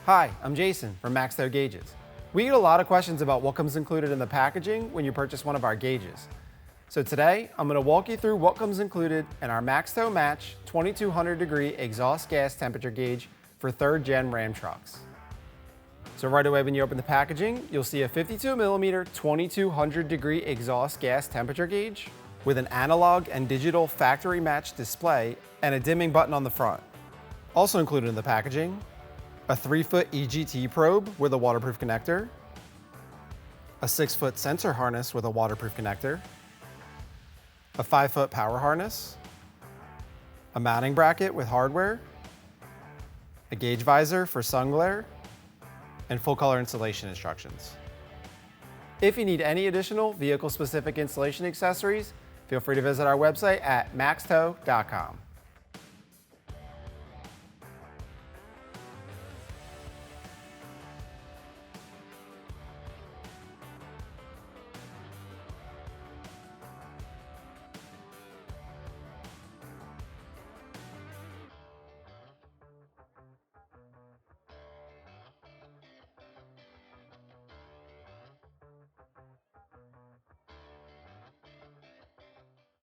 Hi, I'm Jason from MaxTow Gauges. We get a lot of questions about what comes included in the packaging when you purchase one of our gauges. So today, I'm going to walk you through what comes included in our MaxTow Match 2200 degree exhaust gas temperature gauge for 3rd gen Ram trucks. So right away when you open the packaging, you'll see a 52mm 2200 degree exhaust gas temperature gauge with an analog and digital factory match display and a dimming button on the front. Also included in the packaging, a 3-foot EGT probe with a waterproof connector, a 6-foot sensor harness with a waterproof connector, a 5-foot power harness, a mounting bracket with hardware, a gauge visor for sun glare, and full color installation instructions. If you need any additional vehicle-specific installation accessories, feel free to visit our website at maxtow.com.